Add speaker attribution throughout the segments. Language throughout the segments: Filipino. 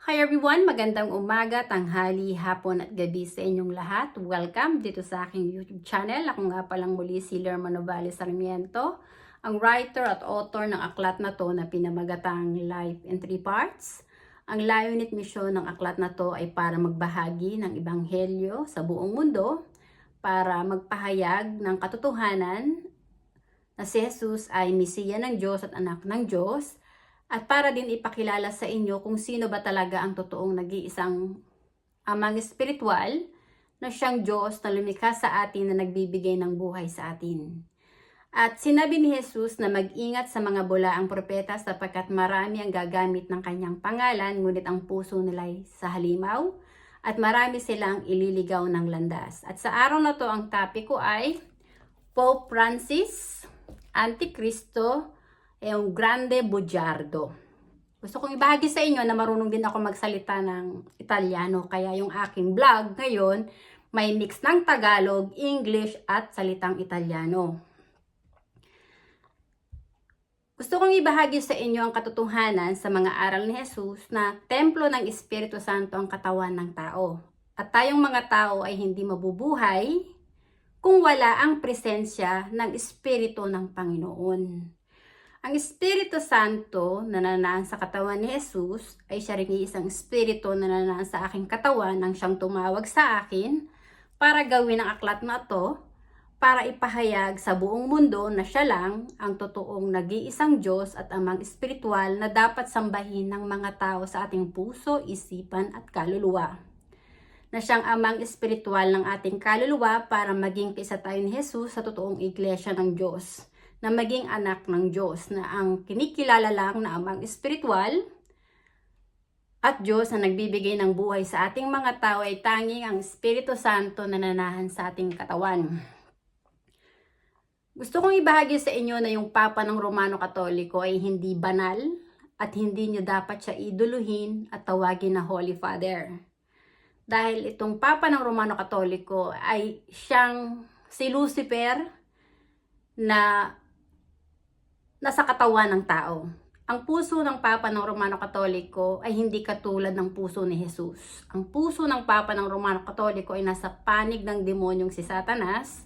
Speaker 1: Hi everyone! Magandang umaga, tanghali, hapon at gabi sa inyong lahat. Welcome dito sa aking YouTube channel. Ako nga palang muli si Lerma Novales Sarmiento, ang writer at author ng aklat na to na pinamagatang Life in Three Parts. Ang layunin at misyon ng aklat na to ay para magbahagi ng ebanghelyo sa buong mundo, para magpahayag ng katotohanan na si Jesus ay Mesiya ng Diyos at anak ng Diyos, at para din ipakilala sa inyo kung sino ba talaga ang totoong nag-iisang amang espiritual na siyang Diyos na lumikha sa atin na nagbibigay ng buhay sa atin. At sinabi ni Jesus na mag-ingat sa mga bulaang propeta sapagkat marami ang gagamit ng kanyang pangalan, ngunit ang puso nila ay sa halimaw at marami silang ililigaw ng landas. At sa araw na to ang topic ko ay Pope Francis, Antikristo, yung Grande Bugiardo. Gusto kong ibahagi sa inyo na marunong din ako magsalita ng Italiano, kaya yung aking vlog ngayon may mix ng Tagalog, English at salitang Italiano. Gusto kong ibahagi sa inyo ang katotohanan sa mga aral ni Jesus na templo ng Espiritu Santo ang katawan ng tao. At tayong mga tao ay hindi mabubuhay kung wala ang presensya ng Espiritu ng Panginoon. Ang Espiritu Santo na nananaan sa katawan ni Jesus ay siya rin isang Espiritu na nananaan sa aking katawan nang siyang tumawag sa akin para gawin ang aklat na to, para ipahayag sa buong mundo na siya lang ang totoong nag-iisang Diyos at amang espiritual na dapat sambahin ng mga tao sa ating puso, isipan at kaluluwa. Na siyang amang espiritual ng ating kaluluwa para maging kaisa tayo ni Jesus sa totoong iglesia ng Diyos, na maging anak ng Diyos, na ang kinikilala lang na amang espiritual at Diyos na nagbibigay ng buhay sa ating mga tao ay tanging ang Espiritu Santo na nananahan sa ating katawan. Gusto kong ibahagi sa inyo na yung Papa ng Romano Katoliko ay hindi banal at hindi nyo dapat siya iduluhin at tawagin na Holy Father. Dahil itong Papa ng Romano Katoliko ay siyang si Lucifer na nasa katawan ng tao. Ang puso ng Papa ng Romano Katoliko ay hindi katulad ng puso ni Jesus. Ang puso ng Papa ng Romano Katoliko ay nasa panig ng demonyong si Satanas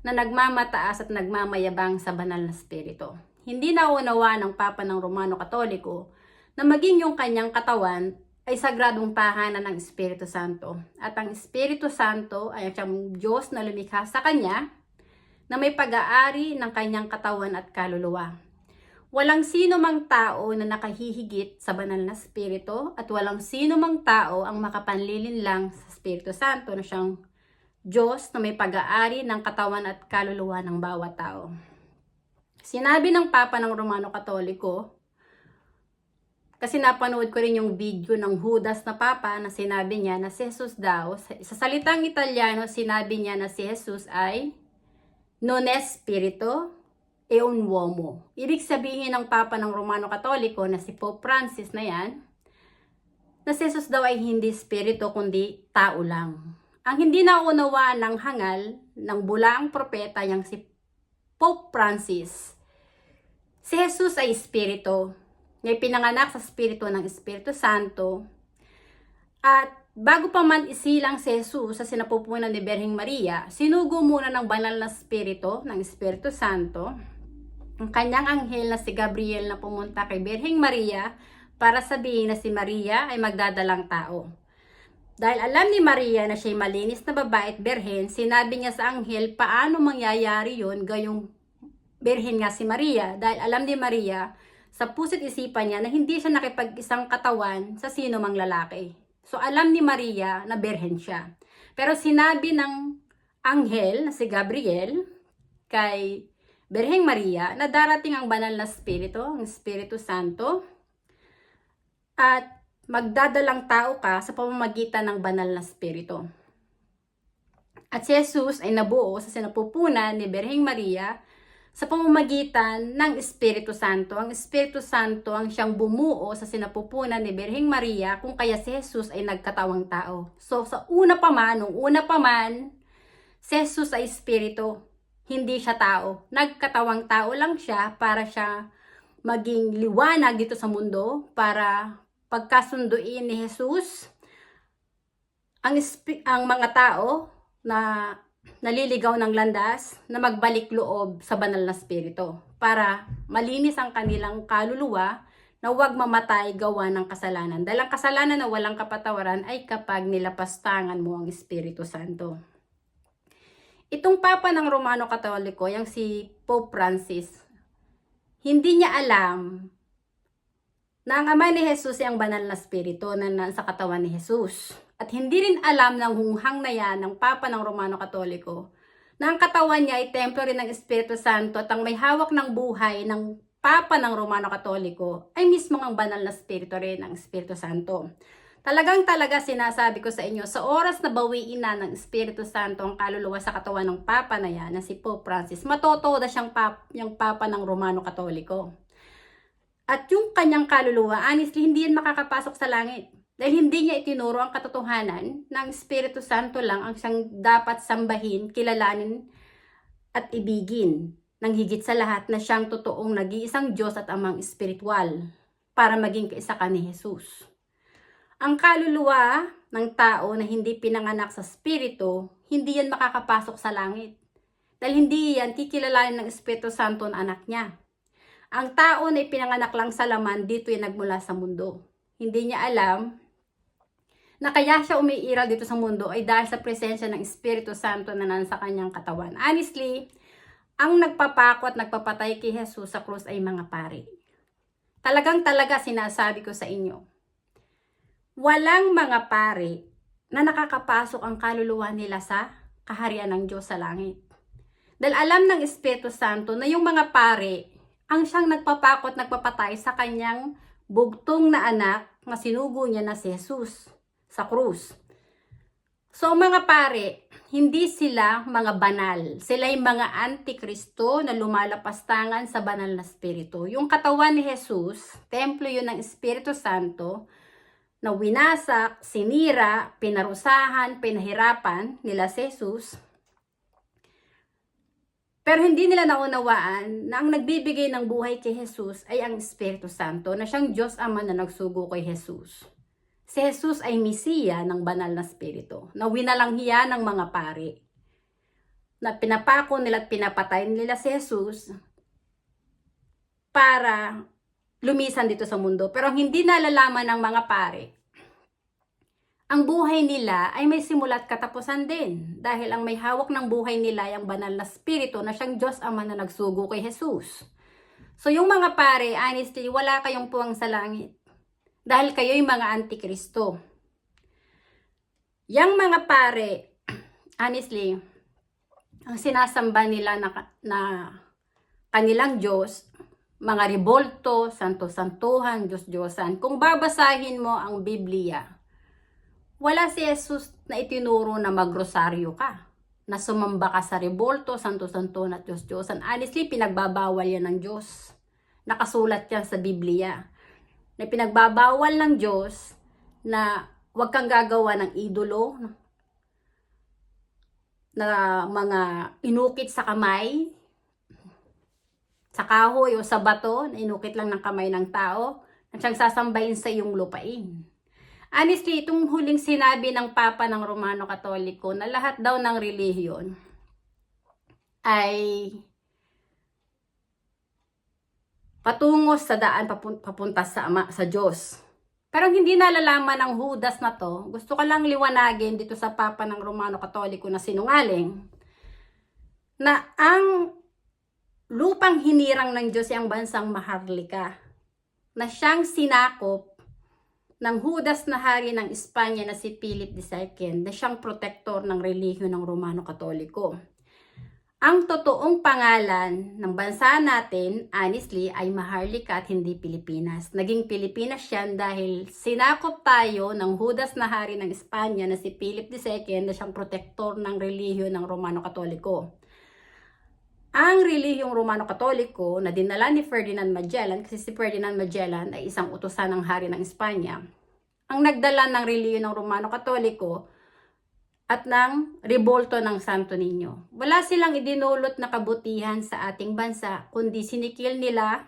Speaker 1: na nagmamataas at nagmamayabang sa banal na spirito. Hindi naunawa ng Papa ng Romano Katoliko na maging yung kanyang katawan ay sagradong tahanan ng Espiritu Santo. At ang Espiritu Santo ay siyang Diyos na lumikha sa kanya na may pag-aari ng kanyang katawan at kaluluwa. Walang sino mang tao na nakahihigit sa banal na spirito at walang sino mang tao ang makapanlilin lang sa Espiritu Santo na siyang Diyos na may pag-aari ng katawan at kaluluwa ng bawat tao. Sinabi ng Papa ng Romano Katoliko, kasi napanood ko rin yung video ng Judas na Papa na sinabi niya na si Jesus daw, sa salitang Italiano sinabi niya na si Jesus ay non è spirito e un uomo. Ibig sabihin ng Papa ng Romano Katoliko na si Pope Francis na yan, na si Jesus daw ay hindi spirito kundi tao lang. Ang hindi naunawaan ng hangal ng bulaang propeta yang si Pope Francis, si Jesus ay spirito, ngay pinanganak sa spirito ng Espiritu Santo. At bago pa man isilang si Jesus sa sinapupunan ni Birheng Maria, sinugo muna ng banal na spirito ng Espiritu Santo ang kanyang anghel na si Gabriel na pumunta kay Birheng Maria para sabihin na si Maria ay magdadalang tao. Dahil alam ni Maria na siya'y malinis na babae at birhen, sinabi niya sa anghel paano mangyayari yun gayong birhen nga si Maria. Dahil alam ni Maria sa puso't isipan niya na hindi siya nakipag-isang katawan sa sino mang lalaki. So alam ni Maria na birhen siya. Pero sinabi ng anghel na si Gabriel kay Birheng Maria na darating ang banal na spirito, ang Espiritu Santo, at magdadalang tao ka sa pamamagitan ng banal na spirito. At si Jesus ay nabuo sa sinapupunan ni Birheng Maria sa pamamagitan ng Espiritu Santo. Ang Espiritu Santo ang siyang bumuo sa sinapupunan ni Birheng Maria kung kaya si Jesus ay nagkatawang tao. So sa una pa man, si Jesus ay espiritu. Hindi siya tao. Nagkatawang tao lang siya para siya maging liwanag dito sa mundo, para pagkasunduin ni Jesus ang mga tao na naliligaw ng landas na magbalik loob sa banal na spirito para malinis ang kanilang kaluluwa na huwag mamatay gawa ng kasalanan. Dahil ang kasalanan na walang kapatawaran ay kapag nilapastangan mo ang Espiritu Santo. Itong Papa ng Romano Katoliko, yung si Pope Francis, hindi niya alam na ang Ama ni Jesus ay ang banal na spirito na nasa katawan ni Jesus. At hindi rin alam ng hunghang na yan ng Papa ng Romano Katoliko na ang katawan niya ay templo rin ng Espiritu Santo at ang may hawak ng buhay ng Papa ng Romano Katoliko ay mismo ang banal na spirito rin ng Espiritu Santo. Talaga sinasabi ko sa inyo, sa oras na bawiin na ng Espiritu Santo ang kaluluwa sa katawan ng Papa na yan, na si Pope Francis, matotoda siyang yung Papa ng Romano Katoliko. At yung kanyang kaluluwa, honestly, hindi yan makakapasok sa langit. Dahil hindi niya itinuro ang katotohanan ng Espiritu Santo lang ang siyang dapat sambahin, kilalanin at ibigin. Nang higit sa lahat na siyang totoong nag-iisang Diyos at Amang Espiritual para maging kaisa ka ni Jesus. Ang kaluluwa ng tao na hindi pinanganak sa Espiritu, hindi yan makakapasok sa langit. Dahil hindi yan kikilalanin ng Espiritu Santo na anak niya. Ang tao na ipinanganak lang sa laman, dito yung nagmula sa mundo. Hindi niya alam na kaya siya umiiral dito sa mundo ay dahil sa presensya ng Espiritu Santo na nasa kanyang katawan. Honestly, ang nagpapako at nagpapatay kay Jesus sa krus ay mga pari. Talaga sinasabi ko sa inyo, walang mga pari na nakakapasok ang kaluluwa nila sa kaharian ng Diyos sa langit. Dahil alam ng Espiritu Santo na yung mga pari ang siyang nagpapakot, nagpapatay sa kanyang bugtong na anak na sinugo niya na si Jesus sa krus. So mga pare, hindi sila mga banal. Sila yung mga antikristo na lumalapastangan sa banal na spirito. Yung katawan ni Jesus, templo yun ng Espiritu Santo, na winasak, sinira, pinarusahan, pinahirapan nila si Jesus. Pero hindi nila naunawaan na ang nagbibigay ng buhay kay Jesus ay ang Espiritu Santo na siyang Diyos Ama na nagsugo kay Jesus. Si Jesus ay Mesiya ng banal na Espiritu na winalanghiya ng mga pari. Na pinapako nila at pinapatay nila si Jesus para lumisan dito sa mundo. Pero hindi nalalaman ng mga pari, ang buhay nila ay may simula at katapusan din dahil ang may hawak ng buhay nila ay ang banal na spirito na siyang Diyos Ama na nagsugo kay Jesus. So yung mga pare, honestly, wala kayong puwang sa langit dahil kayo'y mga antikristo. Yang mga pare, honestly, ang sinasamba nila na kanilang Diyos, mga rebolto, santo-santuhan, Diyos-Diyosan. Kung babasahin mo ang Biblia, wala si Jesus na itinuro na magrosaryo ka, na sumamba ka sa rebolto, santo-santuhan at Diyos-Diyosan. Honestly, pinagbabawal yan ng Diyos. Nakasulat yan sa Biblia. Na pinagbabawal ng Diyos na huwag kang gagawa ng idolo, na mga inukit sa kamay, sa kahoy o sa bato, na inukit lang ng kamay ng tao, at siyang sasambahin sa iyong lupain. Honestly, itong huling sinabi ng Papa ng Romano Katoliko na lahat daw ng relihiyon ay patungo sa daan papunta sa Diyos. Pero hindi nalalaman ng Judas na to. Gusto ko lang liwanagin dito sa Papa ng Romano Katoliko na sinungaling na ang lupang hinirang ng Diyos ay ang bansang Maharlika na siyang sinakop ng Judas na hari ng Espanya na si Philip II na siyang protektor ng relihiyon ng Romano Katoliko. Ang totoong pangalan ng bansa natin, honestly, ay Maharlika at hindi Pilipinas. Naging Pilipinas yan dahil sinakop tayo ng Judas na hari ng Espanya na si Philip II na siyang protektor ng relihiyon ng Romano Katoliko. Ang relihiyong Romano Katoliko na dinala ni Ferdinand Magellan, kasi si Ferdinand Magellan ay isang utusan ng hari ng Espanya, ang nagdala ng relihiyon ng Romano Katoliko at ng rebolto ng Santo Niño. Wala silang idinulot na kabutihan sa ating bansa, kundi sinikil nila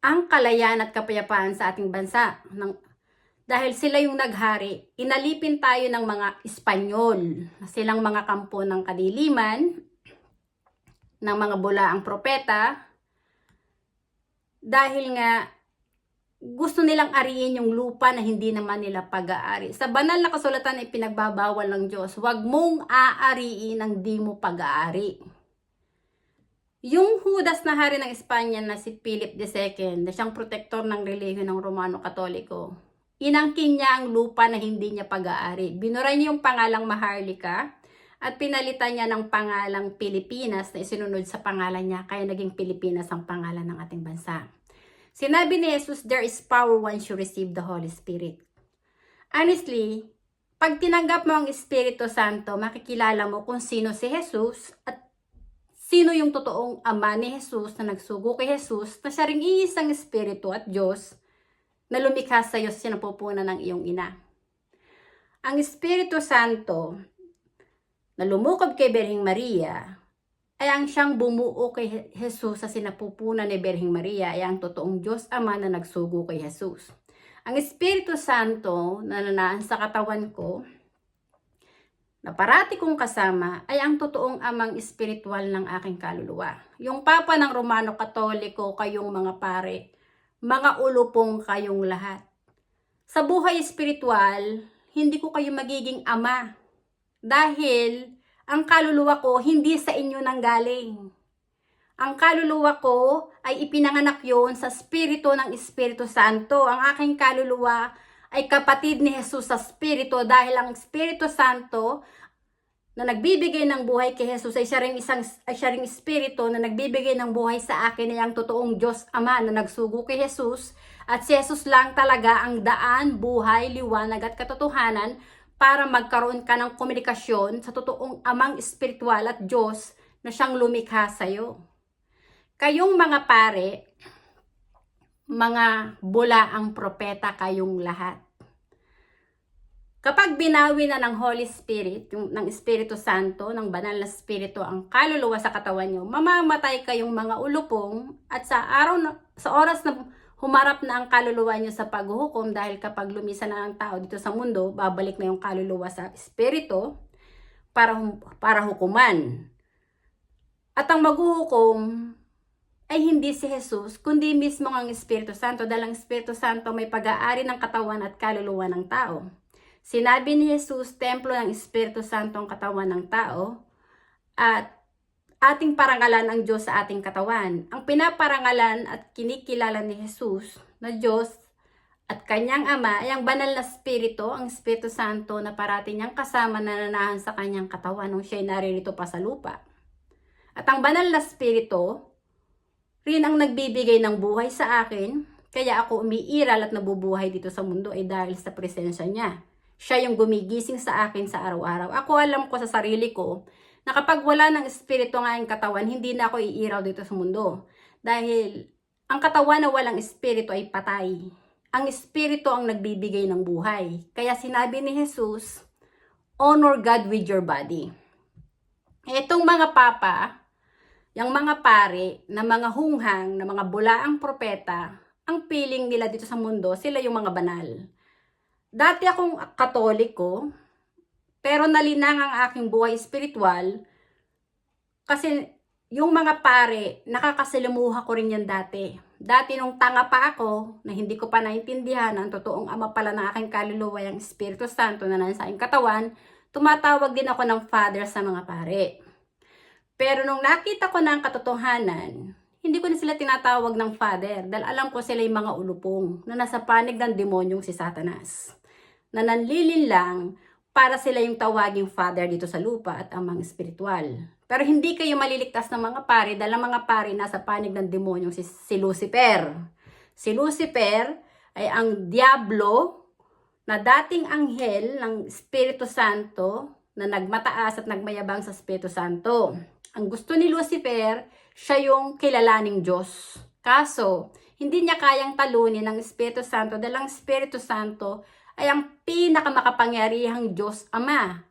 Speaker 1: ang kalayaan at kapayapaan sa ating bansa. Dahil sila yung naghari, inalipin tayo ng mga Espanyol, silang mga kampo ng kadiliman, ng mga bulaang propeta, dahil nga gusto nilang ariin yung lupa na hindi naman nila pag-aari. Sa banal na kasulatan ay pinagbabawal ng Diyos, huwag mong aariin ang di mo pag-aari. Yung Judas na hari ng Espanya na si Philip II, na siyang protektor ng relihiyon ng Romano Katoliko, inangkin niya ang lupa na hindi niya pag-aari. Binura niya yung pangalang Maharlika at pinalitan niya ng pangalang Pilipinas na isinunod sa pangalan niya, kaya naging Pilipinas ang pangalan ng ating bansa. Sinabi ni Jesus, there is power once you receive the Holy Spirit. Honestly, pag tinanggap mo ang Espiritu Santo, makikilala mo kung sino si Jesus at sino yung totoong ama ni Jesus na nagsugo kay Jesus na siya ring iisang Espiritu at Diyos na lumikha sa iyo sa sinapupunan ng iyong ina. Ang Espiritu Santo na lumukob kay Birheng Maria ay ang siyang bumuo kay Jesus sa sinapupunan ni Birheng Maria ay ang totoong Diyos Ama na nagsugo kay Jesus. Ang Espiritu Santo na nanaan sa katawan ko, na parati kong kasama, ay ang totoong amang espiritual ng aking kaluluwa. Yung Papa ng Romano Katoliko, kayong mga pare, mga ulupong kayong lahat. Sa buhay espiritual, hindi ko kayo magiging ama. Dahil ang kaluluwa ko hindi sa inyo nanggaling. Ang kaluluwa ko ay ipinanganak yon sa Espiritu ng Espiritu Santo. Ang aking kaluluwa ay kapatid ni Jesus sa Espiritu dahil ang Espiritu Santo na nagbibigay ng buhay kay Jesus ay siya ring Espiritu na nagbibigay ng buhay sa akin ay ang totoong Diyos Ama na nagsugo kay Jesus. At si Jesus lang talaga ang daan, buhay, liwanag at katotohanan para magkaroon ka ng komunikasyon sa totoong amang espiritual at Diyos na siyang lumikha sa'yo. Kayong mga pare, mga bulaang propeta kayong lahat. Kapag binawi na ng Holy Spirit, ng Espiritu Santo, ng banal na Espiritu ang kaluluwa sa katawan nyo, mamamatay kayong mga ulupong at sa oras na humarap na ang kaluluwa nyo sa paghuhukom dahil kapag lumisan na ang tao dito sa mundo, babalik na yung kaluluwa sa Espiritu para hukuman. At ang maghuhukom ay hindi si Jesus, kundi mismo ang Espiritu Santo dahil ang Espiritu Santo may pag-aari ng katawan at kaluluwa ng tao. Sinabi ni Jesus, templo ng Espiritu Santo ang katawan ng tao at ating parangalan ang Diyos sa ating katawan. Ang pinaparangalan at kinikilala ni Jesus na Diyos at kanyang Ama ay ang banal na Espiritu, ang Espiritu Santo na parati niyang kasama na nananahan sa kanyang katawan nung siya'y naririto pa sa lupa. At ang banal na Espiritu rin ang nagbibigay ng buhay sa akin, kaya ako umiiral at nabubuhay dito sa mundo ay dahil sa presensya niya. Siya yung gumigising sa akin sa araw-araw. Ako alam ko sa sarili ko na kapag wala ng Espiritu ng aking katawan, hindi na ako iiraw dito sa mundo. Dahil ang katawan na walang Espiritu ay patay. Ang Espiritu ang nagbibigay ng buhay. Kaya sinabi ni Jesus, honor God with your body. Itong mga papa, yung mga pare, na mga hunghang, na mga bulaang propeta, ang piling nila dito sa mundo, sila yung mga banal. Dati akong Katoliko, pero nalinang ang aking buhay espiritual kasi yung mga pare, nakakasalimuha ko rin yan dati. Dati nung tanga pa ako, na hindi ko pa naintindihan ang totoong ama pala ng aking kaluluwa, yung Espiritu Santo na nasa aking katawan, tumatawag din ako ng Father sa mga pare. Pero nung nakita ko na ang katotohanan, hindi ko na sila tinatawag ng Father dahil alam ko sila yung mga ulupong na nasa panig ng demonyong si Satanas. Na nanlilin lang para sila yung tawaging Father dito sa lupa at amang espiritual. Pero hindi kayo maliligtas ng mga pare dahil ang mga pare nasa panig ng demonyong si Lucifer. Si Lucifer ay ang diablo na dating anghel ng Espiritu Santo na nagmataas at nagmayabang sa Espiritu Santo. Ang gusto ni Lucifer, siya yung kilalaning Diyos. Kaso, hindi niya kayang talunin ng Espiritu Santo dahil ang Espiritu Santo ay ang pinakamakapangyarihang Diyos Ama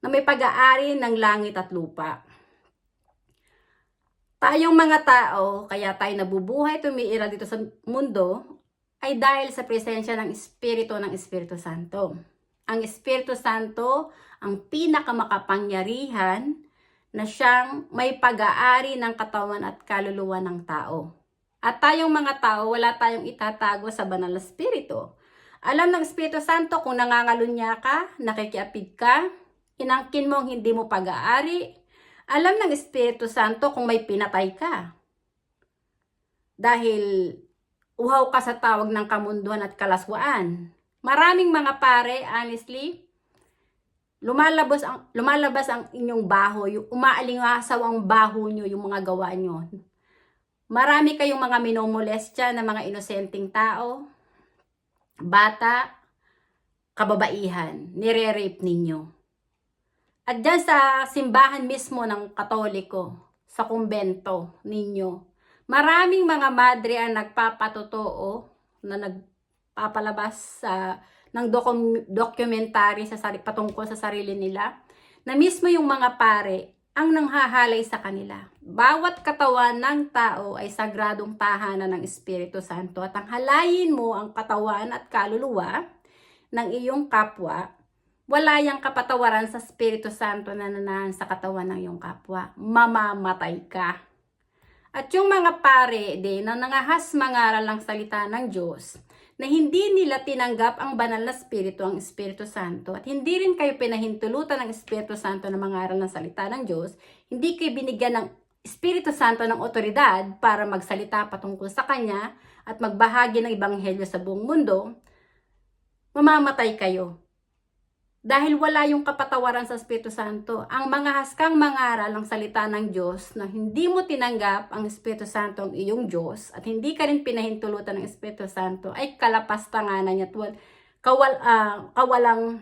Speaker 1: na may pag-aari ng langit at lupa. Tayong mga tao, kaya tayo nabubuhay, tumiiral dito sa mundo, ay dahil sa presensya ng Espiritu Santo. Ang Espiritu Santo, ang pinakamakapangyarihan na siyang may pag-aari ng katawan at kaluluwa ng tao. At tayong mga tao, wala tayong itatago sa banal na Espiritu. Alam ng Espiritu Santo kung nangangalunya ka, nakikiapid ka, inangkin mo ang hindi mo pag-aari. Alam ng Espiritu Santo kung may pinatay ka. Dahil uhaw ka sa tawag ng kamunduhan at kalaswaan. Maraming mga pare, honestly, lumalabas ang inyong baho, umaalingasaw ang baho nyo, yung mga gawa nyo. Marami kayong mga minomolestya na mga inosenteng tao, bata, kababaihan, nire-rape ninyo. At dyan sa simbahan mismo ng Katoliko, sa kumbento ninyo, maraming mga madre ang nagpapatotoo na nagpapalabas ng documentary patungkol sa sarili nila, na mismo yung mga pare ang nanghahalay sa kanila. Bawat katawan ng tao ay sagradong tahanan ng Espiritu Santo at ang halayin mo ang katawan at kaluluwa ng iyong kapwa, wala yang kapatawaran sa Espiritu Santo na nanahan sa katawan ng iyong kapwa. Mamamatay ka. At yung mga pare din na nangahas mangaral ng salita ng Diyos, na hindi nila tinanggap ang banal na Espiritu, ang Espiritu Santo, at hindi rin kayo pinahintulutan ng Espiritu Santo na mangaral ng salita ng Diyos, hindi kayo binigyan ng Espiritu Santo ng otoridad para magsalita patungkol sa Kanya at magbahagi ng Ebanghelyo sa buong mundo, mamamatay kayo. Dahil wala yung kapatawaran sa Espiritu Santo. Ang mga haskang mangaral ng salita ng Diyos na hindi mo tinanggap ang Espiritu Santo ang iyong Diyos at hindi ka rin pinahintulutan ng Espiritu Santo ay kalapastanganan niya at kawalang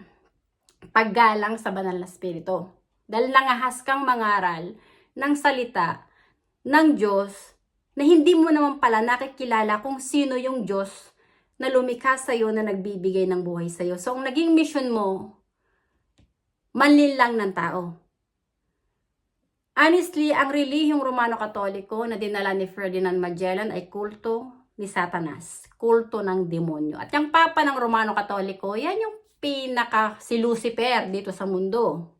Speaker 1: paggalang sa banal na Espiritu. Dahil nangahaskang mangaral ng salita ng Diyos na hindi mo naman pala nakikilala kung sino yung Diyos na lumikha sa iyo na nagbibigay ng buhay sa iyo. So, ang naging mission mo, manlinlang ng tao. Honestly, ang relihiyong Romano-Katoliko na dinala ni Ferdinand Magellan ay kulto ni Satanas, kulto ng demonyo. At yung Papa ng Romano-Katoliko, yan yung si Lucifer dito sa mundo,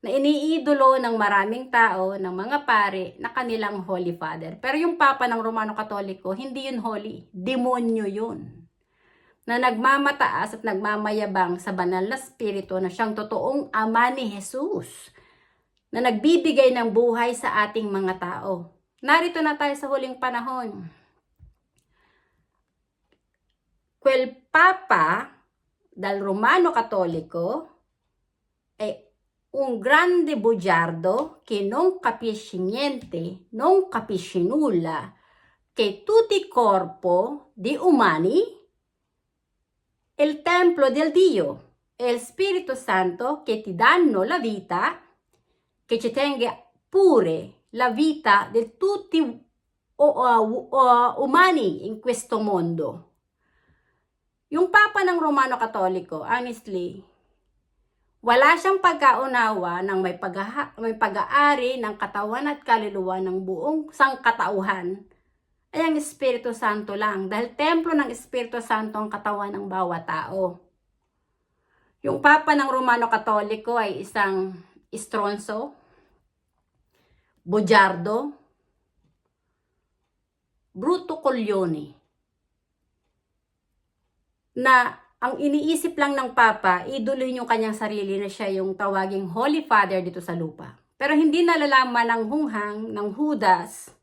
Speaker 1: na iniidolo ng maraming tao, ng mga pare, na kanilang Holy Father. Pero yung Papa ng Romano-Katoliko, hindi yun holy, demonyo yun, na nagmamataas at nagmamayabang sa banal na Espiritu na siyang totoong Ama ni Jesus, na nagbibigay ng buhay sa ating mga tao. Narito na tayo sa huling panahon. Quel Papa dal Romano Cattolico è un grande bugiardo che non capisce niente, non capisce nulla, che tutti i corpo di umani il templo del Dio e il Spirito Santo che ti danno la vita, che ci tenga pure la vita di tutti umani in questo mondo. Yung Papa ng Romano Katoliko, honestly, wala siyang pagkaunawa ng may pag-aari ng katawan at kaluluwa ng buong sangkatauhan ay ang Espiritu Santo lang. Dahil templo ng Espiritu Santo ang katawan ng bawat tao. Yung Papa ng Romano Katoliko ay isang istronso, bugiardo, bruto coglione, na ang iniisip lang ng Papa, idolohin yung kanyang sarili na siya yung tawaging Holy Father dito sa lupa. Pero hindi nalalaman ng hunghang, ng Judas,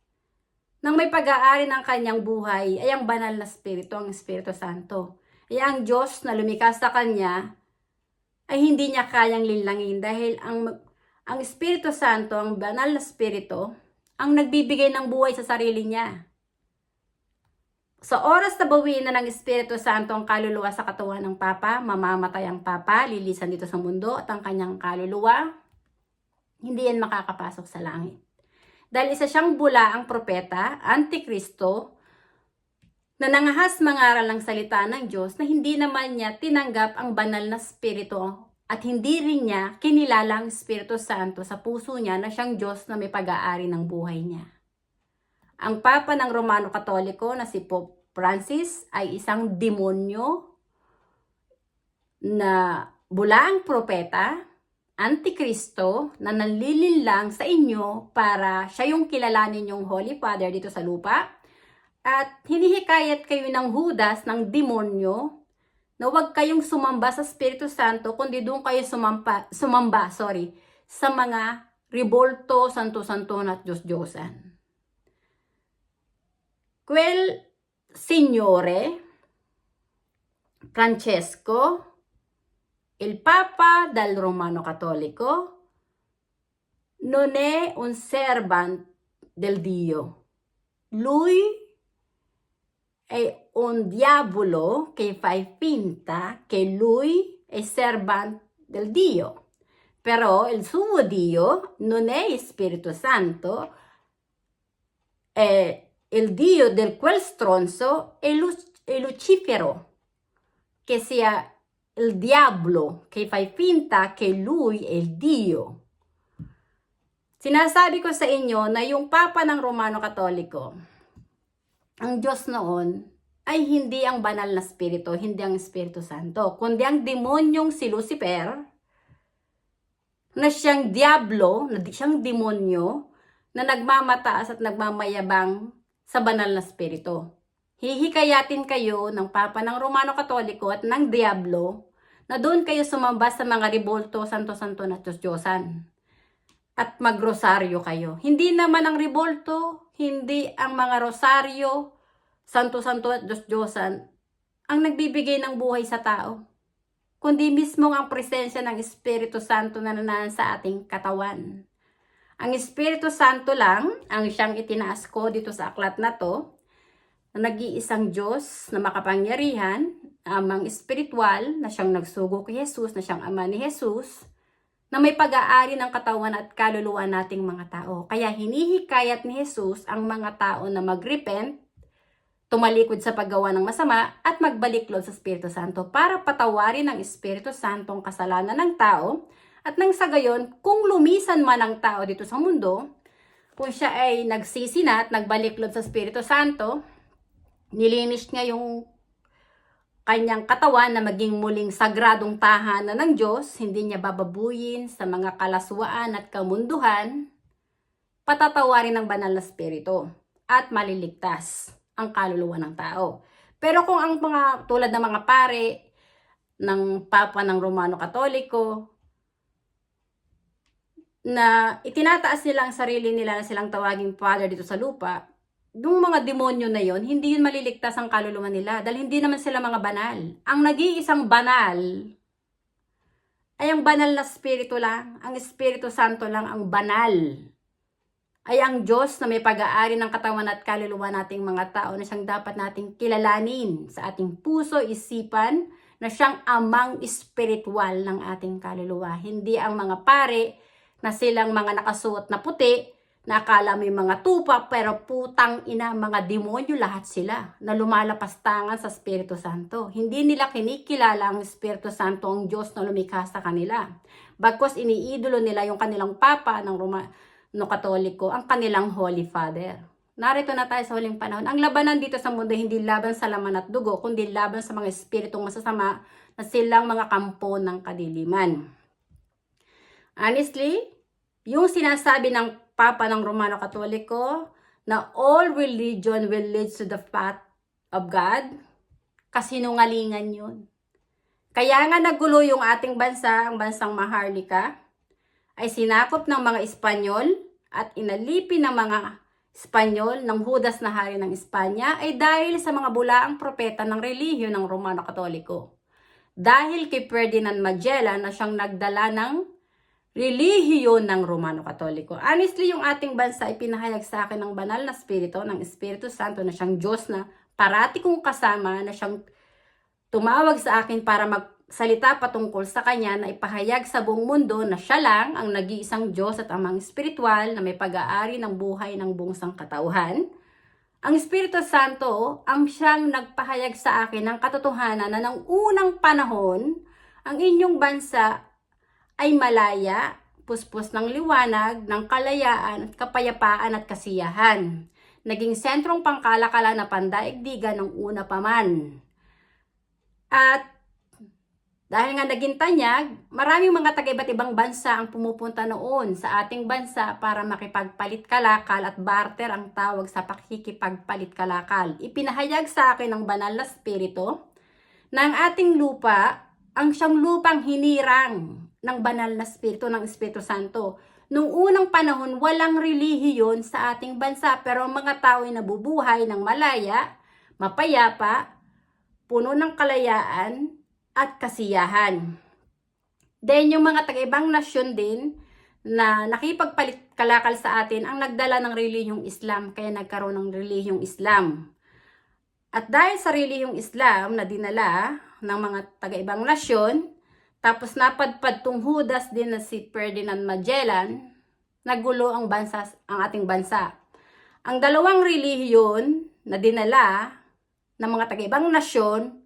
Speaker 1: nang may pag-aari ng kanyang buhay ay ang banal na Espiritu, ang Espiritu Santo. Ay ang Diyos na lumikha sa kanya ay hindi niya kayang linlangin dahil ang Espiritu Santo, ang banal na Espiritu, ang nagbibigay ng buhay sa sarili niya. Sa oras na bawiin na ng Espiritu Santo ang kaluluwa sa katawan ng Papa, mamamatay ang Papa, lilisan dito sa mundo at ang kanyang kaluluwa, hindi yan makakapasok sa langit. Dahil isa siyang bula ang propeta, Antikristo, na nangahas mangaral ng salita ng Diyos na hindi naman niya tinanggap ang banal na Espiritu at hindi rin niya kinilala ang Espiritu Santo sa puso niya na siyang Diyos na may pag-aari ng buhay niya. ang Papa ng Romano Katoliko na si Pope Francis ay isang demonyo na bulaang propeta, Antikristo na nanlilinlang sa inyo para siya yung kilalanin yung Holy Father dito sa lupa. At hinihikayat kayo ng Judas, ng demonyo, na huwag kayong sumamba sa Espiritu Santo, kundi doon kayo sumamba sa mga ribolto, santo-santon at Diyos-Diyosan. Quel Signore Francesco, il Papa del Romano Cattolico, non è un servant del Dio. Lui è un diavolo che fa finta che lui è servant del Dio. Però il suo Dio non è Spirito Santo, è il Dio del quel stronzo è Lucifero, che sia il diavolo che fa finta che lui è il Dio. Sinasabi ko sa inyo na yung Papa ng Romano Katoliko, ang Diyos noon ay hindi ang banal na spirito, hindi ang Espiritu Santo, kundi ang demonyong si Lucifer, na siyang diablo, na siyang demonyo, na nagmamataas at nagmamayabang sa banal na spirito. Hihikayatin kayo ng Papa ng Romano Katoliko at ng diablo na doon kayo sumamba sa mga ribolto, santo-santo at Diyos-Diyosan. At magrosaryo kayo. Hindi naman ang ribolto, hindi ang mga rosaryo, santo-santo at Diyos-Diyosan ang nagbibigay ng buhay sa tao, kundi mismo ang presensya ng Espiritu Santo na nanaan sa ating katawan. Ang Espiritu Santo lang ang siyang itinaas ko dito sa aklat na to, na nag-iisang Diyos na makapangyarihan, amang espiritual na siyang nagsugo kay Jesus, na siyang ama ni Jesus, na may pag-aari ng katawan at kaluluwa nating mga tao. Kaya hinihikayat ni Jesus ang mga tao na mag-repent, tumalikod sa paggawa ng masama, at magbaliklod sa Espiritu Santo para patawarin ng Espiritu Santo ang kasalanan ng tao. At nang sa gayon, kung lumisan man ang tao dito sa mundo, kung siya ay nagsisina at nagbaliklod sa Espiritu Santo, nilinis niya yung kanyang katawan na maging muling sagradong tahanan ng Diyos, hindi niya bababuyin sa mga kalaswaan at kamunduhan, patatawarin ng banal na spirito at maliligtas ang kaluluwa ng tao. Pero kung ang mga tulad ng mga pare ng Papa ng Romano Katoliko na itinataas nila ang sarili nila na silang tawaging Father dito sa lupa, yung mga demonyo na yon, hindi yun maliligtas ang kaluluwa nila dahil hindi naman sila mga banal. Ang nag-iisang banal ay ang banal na spirito lang, ang Espiritu Santo lang ang banal. Ay ang Diyos na may pag-aari ng katawan at kaluluwa nating mga tao na siyang dapat nating kilalanin sa ating puso, isipan, na siyang amang espiritual ng ating kaluluwa. Hindi ang mga pare na silang mga nakasuot na puti, na akala may mga tupa, pero putang ina, mga demonyo lahat sila, na lumalapastangan sa Espiritu Santo. Hindi nila kinikilala ang Espiritu Santo, ang Diyos na lumikha sa kanila. Bagkus iniidolo nila yung kanilang Papa ng Romano Katoliko, ang kanilang Holy Father. Narito na tayo sa huling panahon. Ang labanan dito sa mundo, hindi laban sa laman at dugo, kundi laban sa mga espiritong masasama na silang mga kampo ng kadiliman. Honestly, yung sinasabi ng Papa ng Romano Katoliko na all religion will lead to the path of God, kasinungalingan yun. Kaya nga nagulo yung ating bansa, ang bansang Maharlika, ay sinakop ng mga Espanyol at inalipin ng mga Espanyol ng Judas na hari ng Espanya ay dahil sa mga bulaang propeta ng relihiyon ng Romano Katoliko. Dahil kay Ferdinand Magellan na siyang nagdala ng relihiyon ng Romano Katoliko. Honestly, yung ating bansa ay pinahayag sa akin ng banal na spirito, ng Espiritu Santo na siyang Diyos na parati kong kasama, na siyang tumawag sa akin para magsalita patungkol sa Kanya, na ipahayag sa buong mundo na siya lang ang nag-iisang Diyos at amang espiritual na may pag-aari ng buhay ng buong sangkatauhan. Ang Espiritu Santo ang siyang nagpahayag sa akin ng katotohanan na ng unang panahon, ang inyong bansa ay malaya, puspos ng liwanag, ng kalayaan at kapayapaan at kasiyahan. naging sentrong pangkalakala na pandaigdigan ng una pa man. At dahil nga naging tanyag, maraming mga taga-iba't ibang bansa ang pumupunta noon sa ating bansa para makipagpalit kalakal at barter ang tawag sa pakikipagpalit kalakal. Ipinahayag sa akin ng banal na spirito na ang ating lupa ang siyang lupang hinirang ng banal na spirito ng Espiritu Santo. Noong unang panahon, walang relihiyon sa ating bansa pero ang mga tao ay nabubuhay ng malaya, mapayapa, puno ng kalayaan at kasiyahan. Then yung mga taga-ibang nasyon din na nakipagpalit kalakal sa atin ang nagdala ng relihiyong Islam, kaya nagkaroon ng relihiyong Islam. At dahil sa relihiyong Islam na dinala ng mga taga-ibang nasyon, tapos napadpad tong Judas din na si Ferdinand Magellan, nagulo ang ating bansa. Ang dalawang relihiyon na dinala ng mga taga-ibang nasyon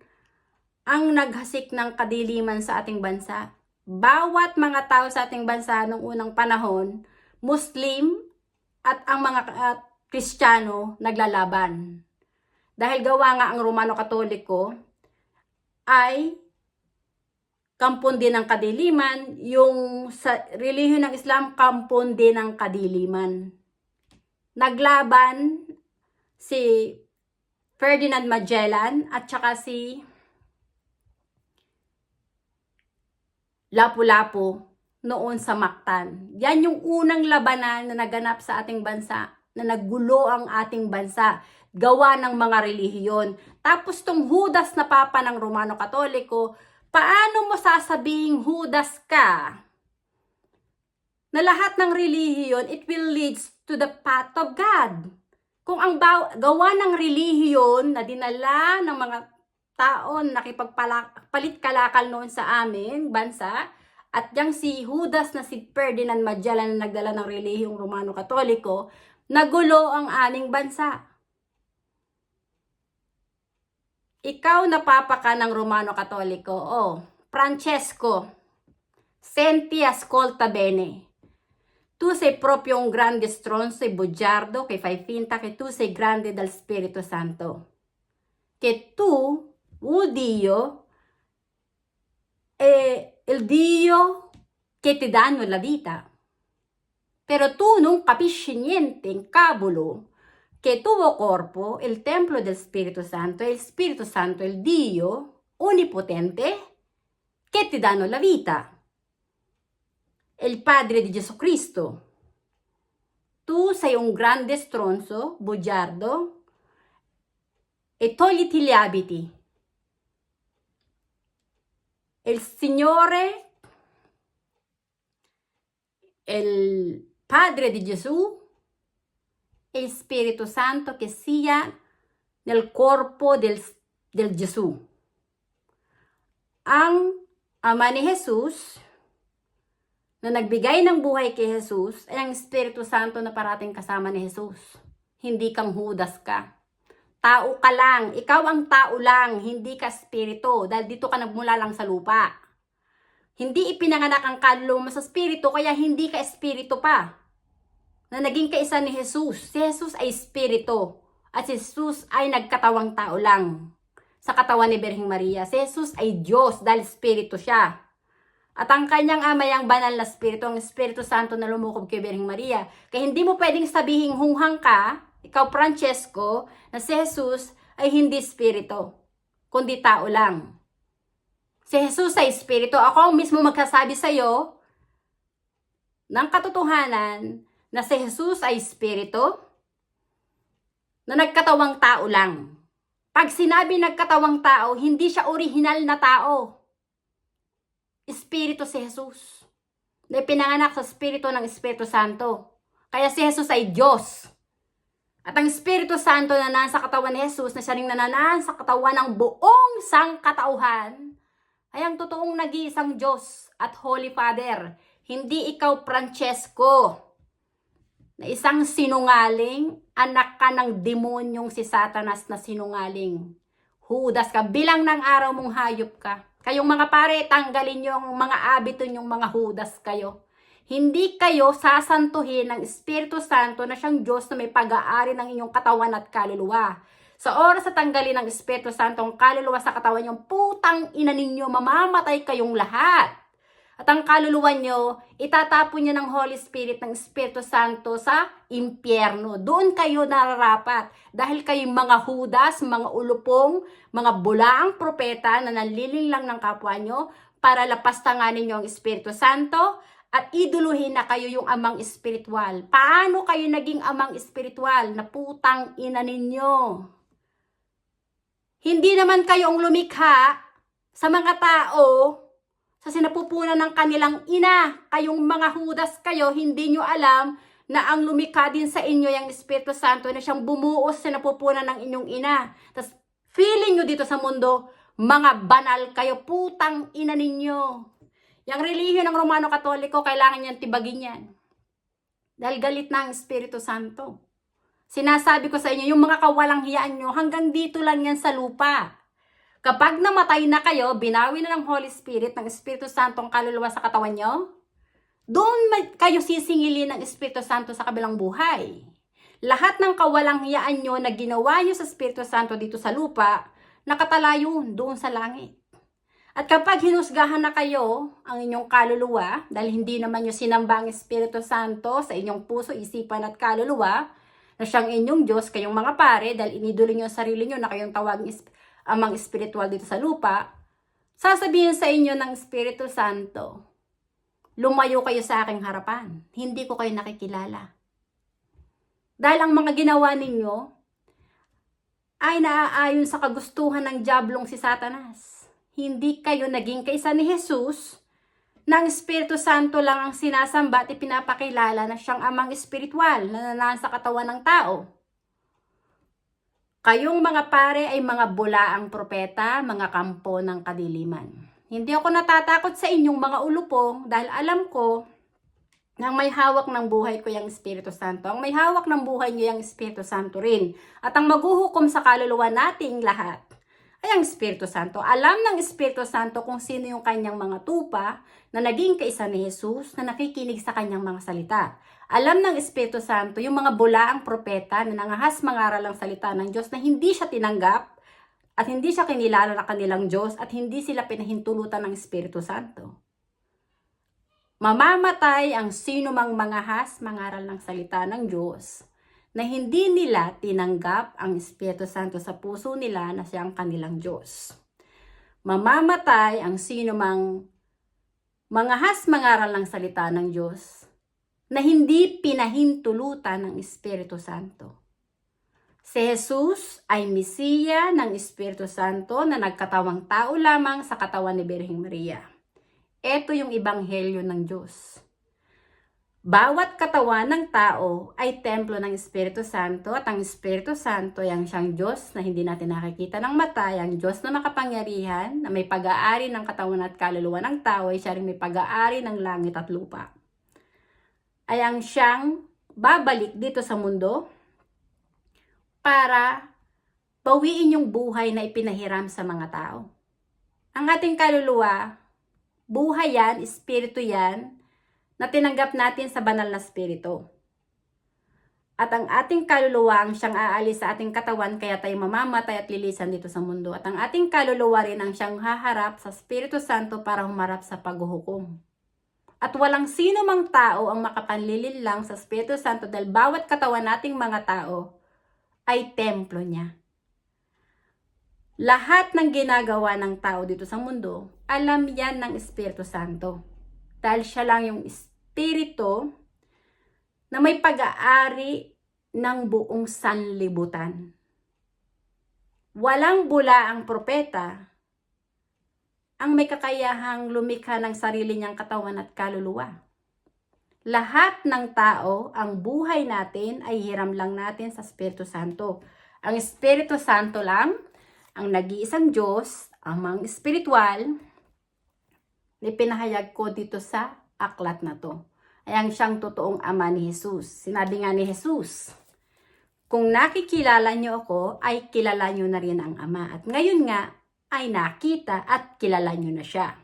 Speaker 1: ang naghasik ng kadiliman sa ating bansa. Bawat mga tao sa ating bansa noong unang panahon, Muslim at ang mga Kristiyano naglalaban. Dahil gawa nga ang Romano Katoliko ay kampon din ng kadiliman, yung sa relihiyon ng Islam kampon din ng kadiliman. Naglaban si Ferdinand Magellan at saka si Lapu-Lapu noon sa Mactan. Yan yung unang labanan na naganap sa ating bansa, na naggulo ang ating bansa, gawa ng mga relihiyon. Tapos tong Judas na papa ng Romano Katoliko, paano mo sasabing Judas ka? Na lahat ng relihiyon, it will lead to the path of God. Kung ang gawa ng relihiyon na dinala ng mga taon nakipagpalit kalakal noon sa aming bansa, at yang si Judas na si Ferdinand Magellan na nagdala ng relihiyong Romano Katoliko, nagulo ang aming bansa. Ikaw na papa ka ng Romano Katoliko, Francesco, senti ascolta bene. Tu sei proprio un grande stronzo e bugiardo che fai finta che tu sei grande dal Spirito Santo. Che tu, Dio, è il Dio che ti danno la vita. Però tu non capisci niente, incavolo, che il tuo corpo è il templo del Spirito Santo e il Spirito Santo è il Dio onnipotente che ti danno la vita. È il Padre di Gesù Cristo. Tu sei un grande stronzo, bugiardo, e togliti gli abiti. El Signore, el Padre di Gesù e il Spirito Santo che sia nel corpo del Gesù. Ang Ama ni Jesus na nagbigay ng buhay kay Jesus ay ang Espiritu Santo na parating kasama ni Jesus. Hindi kang Judas ka. Tao ka lang. Ikaw ang tao lang. Hindi ka espiritu. Dahil dito ka nagmula lang sa lupa. Hindi ipinanganak ang kaluluwa mo sa espiritu, kaya hindi ka espiritu pa. Na naging kaisa ni Jesus. Si Jesus ay espiritu. At si Jesus ay nagkatawang tao lang. Sa katawan ni Birheng Maria. Si Jesus ay Diyos dahil espiritu siya. At ang kanyang ama ay ang banal na espiritu, ang Espiritu Santo na lumukob kay Birheng Maria. Kaya hindi mo pwedeng sabihin hunghang ka, ikaw Francesco, na si Jesus ay hindi espiritu, kundi tao lang. Si Jesus ay espiritu. Ako mismo magsasabi sa iyo ng katotohanan na si Jesus ay espiritu na nagkatawang tao lang. Pag sinabi nagkatawang tao, hindi siya original na tao. Espiritu si Jesus. Na pinanganak sa espiritu ng Espiritu Santo. Kaya si Jesus ay Diyos. At ang Espiritu Santo na nasa katawan ni Jesus, na siya ring nananaan sa katawan ng buong sangkatauhan, ay ang totoong nag-iisang Diyos at Holy Father. Hindi ikaw Francesco, na isang sinungaling, anak ka ng demonyong si Satanas na sinungaling. Judas ka, bilang ng araw mong hayop ka. Kayong mga pare, tanggalin yung mga abiton yung mga Judas kayo. Hindi kayo sasantuhin ng Espiritu Santo na siyang Diyos na may pag-aari ng inyong katawan at kaluluwa. Sa oras sa tanggalin ng Espiritu Santo ang kaluluwa sa katawan niyo, putang ina ninyo, mamamatay kayong lahat. At ang kaluluwa nyo, itatapon niya ng Holy Spirit, ng Espiritu Santo sa impyerno. Doon kayo nararapat. Dahil kayo mga hudas, mga ulupong, mga bulaang propeta na nanliling lang ng kapwa nyo para lapastanganin nyo ang Espiritu Santo at iduluhin na kayo yung amang espiritual. Paano kayo naging amang espiritual na putang ina ninyo? Hindi naman kayong lumikha sa mga tao sa sinapupunan ng kanilang ina. Kayong mga hudas kayo, hindi nyo alam na ang lumikha din sa inyo yung Espiritu Santo na siyang bumuo sa sinapupunan ng inyong ina. Tapos feeling nyo dito sa mundo, mga banal kayo, putang ina ninyo. Yung relihiyon ng Romano Katoliko, kailangan niyang tibagin yan. Dahil galit na ang Espiritu Santo. Sinasabi ko sa inyo, yung mga kawalang hiyaan nyo, hanggang dito lang yan sa lupa. Kapag namatay na kayo, binawi na ng Holy Spirit, ng Espiritu Santo ang kaluluwa sa katawan nyo, doon kayo sisingilin ng Espiritu Santo sa kabilang buhay. Lahat ng kawalang hiyaan nyo na ginawa nyo sa Espiritu Santo dito sa lupa, nakatala yun doon sa langit. At kapag hinusgahan na kayo ang inyong kaluluwa, dahil hindi naman nyo sinamba ang Espiritu Santo sa inyong puso, isipan at kaluluwa, na siyang inyong Diyos, kayong mga pare, dahil inidolo nyo ang sarili nyo na kayong tawaging amang espiritual dito sa lupa, sasabihin sa inyo ng Espiritu Santo, lumayo kayo sa aking harapan. Hindi ko kayo nakikilala. Dahil ang mga ginawa ninyo ay naaayon sa kagustuhan ng diablong si Satanas. Hindi kayo naging kaisa ni Jesus, ng Espiritu Santo lang ang sinasamba at ipinapakilala na siyang amang espiritual na nasa katawan ng tao. Kayong mga pare ay mga bulaang propeta, mga kampo ng kadiliman. Hindi ako natatakot sa inyong mga ulupong dahil alam ko na may hawak ng buhay ko yung Espiritu Santo. Ang may hawak ng buhay niyo yung Espiritu Santo rin. At ang maghuhukom sa kaluluwa nating lahat ay ang Espiritu Santo. Alam ng Espiritu Santo kung sino yung kanyang mga tupa na naging kaisa ni Jesus na nakikinig sa kanyang mga salita. Alam ng Espiritu Santo yung mga bulaang propeta na nangahas mangaral ang salita ng Diyos na hindi siya tinanggap at hindi siya kinilala na kanilang Diyos at hindi sila pinahintulutan ng Espiritu Santo. Mamamatay ang sino mang mangahas mangaral ng salita ng Diyos na hindi nila tinanggap ang Espiritu Santo sa puso nila na siyang kanilang Diyos. Mamamatay ang sino mang mangahas mangaral ng salita ng Diyos na hindi pinahintulutan ng Espiritu Santo. Si Jesus ay Mesiya ng Espiritu Santo na nagkatawang tao lamang sa katawan ni Birheng Maria. Ito yung ebanghelyo ng Diyos. Bawat katawan ng tao ay templo ng Espiritu Santo at ang Espiritu Santo ay ang siyang Diyos na hindi natin nakikita ng mata, ang Diyos na makapangyarihan, na may pag-aari ng katawan at kaluluwa ng tao, ay siya rin may pag-aari ng langit at lupa. Ay ang siyang babalik dito sa mundo para bawiin yung buhay na ipinahiram sa mga tao. Ang ating kaluluwa, buhay yan, espiritu yan, na tinanggap natin sa banal na espiritu. At ang ating kaluluwa ang siyang aalis sa ating katawan kaya tayo mamamatay at lilisan dito sa mundo. At ang ating kaluluwa rin ang siyang haharap sa Espiritu Santo para humarap sa paghuhukom. At walang sino mang tao ang makapanlilin lang sa Espiritu Santo dahil bawat katawan nating mga tao ay templo niya. Lahat ng ginagawa ng tao dito sa mundo, alam yan ng Espiritu Santo. Dahil siya lang yung Espiritu na may pag-aari ng buong sanlibutan. Walang bula ang propeta ang may kakayahang lumikha ng sarili niyang katawan at kaluluwa. Lahat ng tao, ang buhay natin ay hiram lang natin sa Espiritu Santo. Ang Espiritu Santo lang, ang nag-iisang Diyos, ang mga espiritual, na pinahayag ko dito sa aklat na to. Ay ang siyang totoong ama ni Jesus. Sinabi nga ni Jesus, kung nakikilala niyo ako, ay kilala niyo na rin ang ama. At ngayon nga, ay nakita at kilala niyo na siya.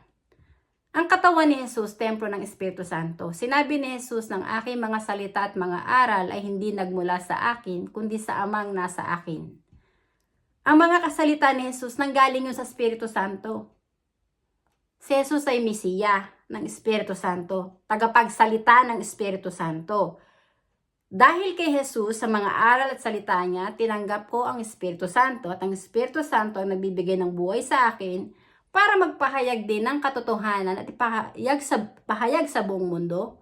Speaker 1: Ang katawan ni Jesus, templo ng Espiritu Santo. Sinabi ni Jesus, ng aking mga salita at mga aral ay hindi nagmula sa akin, kundi sa amang nasa akin. Ang mga kasalita ni Jesus, nanggaling yun sa Espiritu Santo. Si Jesus ay Mesiya ng Espiritu Santo, tagapagsalita ng Espiritu Santo. Dahil kay Jesus, sa mga aral at salita niya, tinanggap ko ang Espiritu Santo at ang Espiritu Santo ang nagbibigay ng buhay sa akin para magpahayag din ng katotohanan at ipahayag sa buong mundo.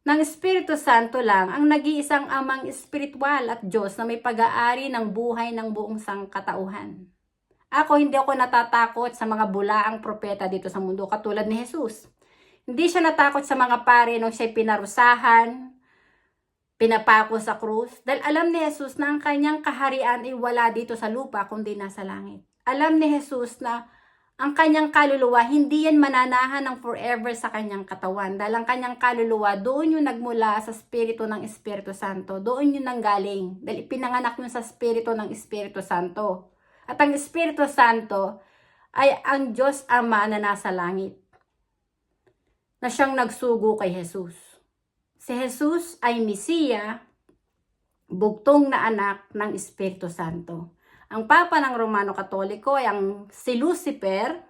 Speaker 1: Ng Espiritu Santo lang ang nag-iisang amang espiritual at Diyos na may pag-aari ng buhay ng buong sangkatauhan. Hindi ako natatakot sa mga bulaang propeta dito sa mundo katulad ni Jesus. Hindi siya natakot sa mga pare nung siya'y pinarusahan, pinapako sa krus, dahil alam ni Jesus na ang kanyang kaharian ay wala dito sa lupa kundi nasa langit. Alam ni Jesus na ang kanyang kaluluwa, hindi yan mananahan ng forever sa kanyang katawan. Dahil ang kanyang kaluluwa, doon yung nagmula sa Espiritu ng Espiritu Santo. Doon yung nanggaling. Dahil ipinanganak yun sa Espiritu ng Espiritu Santo. At ang Espiritu Santo ay ang Diyos Ama na nasa langit, na siyang nagsugo kay Jesus. Si Jesus ay Mesiya, bugtong na anak ng Espiritu Santo. Ang Papa ng Romano Katoliko ay si Lucifer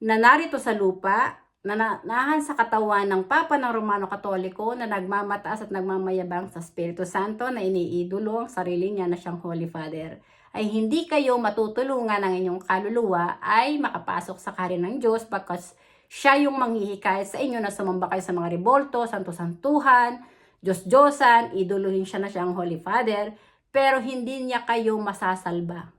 Speaker 1: na narito sa lupa, na nahan sa katawan ng Papa ng Romano Katoliko na nagmamataas at nagmamayabang sa Espiritu Santo na iniidolo ang sarili niya na siyang Holy Father. Ay hindi kayo matutulungan ng inyong kaluluwa ay makapasok sa kaharian ng Diyos because siya yung manghihikayat sa inyo na sumamba kayo sa mga rebolto, santo-santuhan, Diyos-Diyosan, iduluhin siya na siyang Holy Father, pero hindi niya kayo masasalba.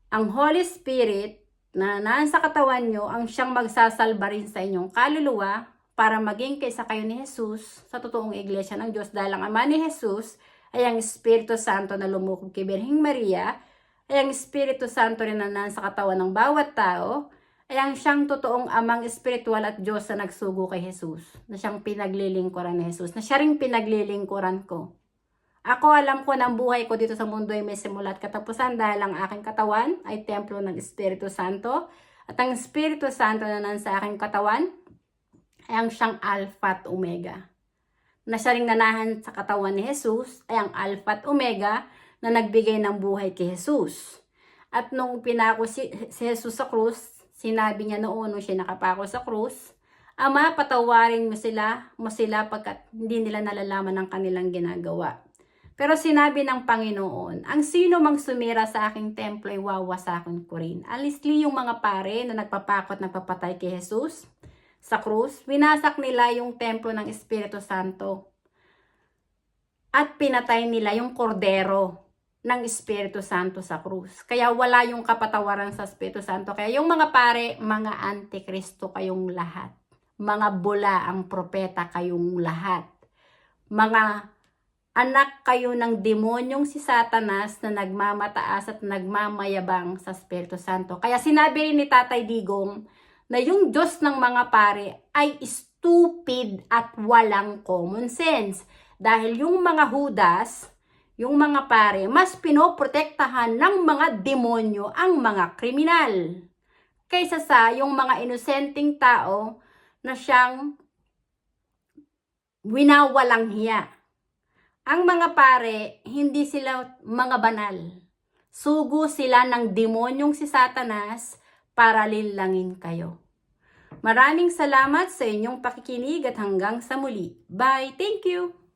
Speaker 1: Ang Holy Spirit na nasa katawan nyo, ang siyang magsasalba rin sa inyong kaluluwa para maging kaysa kayo ni Jesus sa totoong iglesia ng Diyos. Dahil ang Ama ni Jesus ay ang Espiritu Santo na lumukog kay Birheng Maria, ay ang Espiritu Santo rin na nasa katawan ng bawat tao, ay ang siyang totoong amang espiritual at Diyos na nagsugo kay Jesus, na siyang pinaglilingkuran ni Jesus, na siya ring pinaglilingkuran ko. Alam ko na ang buhay ko dito sa mundo ay may simula at katapusan dahil ang aking katawan ay templo ng Espiritu Santo. At ang Espiritu Santo na nasa aking katawan ay ang siyang Alpha at Omega. Na siya ring nanahan sa katawan ni Jesus ay ang Alpha at Omega na nagbigay ng buhay kay Jesus. At nung pinako si Jesus sa krus, sinabi niya noon nung siya nakapako sa krus, Ama, patawarin mo sila pagkat hindi nila nalalaman ang kanilang ginagawa. Pero sinabi ng Panginoon, ang sino mang sumira sa aking templo ay wawasakin ko rin. Alisli yung mga pare na nagpapakot nagpapatay kay Jesus sa krus, winasak nila yung templo ng Espiritu Santo. At pinatay nila yung kordero ng Espiritu Santo sa krus. Kaya wala yung kapatawaran sa Espiritu Santo. Kaya yung mga pare, mga antikristo kayong lahat. Mga bula ang propeta kayong lahat. Mga anak kayo ng demonyong si Satanas na nagmamataas at nagmamayabang sa Espiritu Santo. Kaya sinabi rin ni Tatay Digong na yung Diyos ng mga pare ay stupid at walang common sense. Dahil yung mga Judas, yung mga pare, mas pinoprotektahan ng mga demonyo ang mga kriminal. Kaysa sa yung mga inosenteng tao na siyang winawalang hiya. Ang mga pare, hindi sila mga banal. Sugo sila ng demonyong si Satanas para linlangin kayo. Maraming salamat sa inyong pakikinig at hanggang sa muli. Bye! Thank you!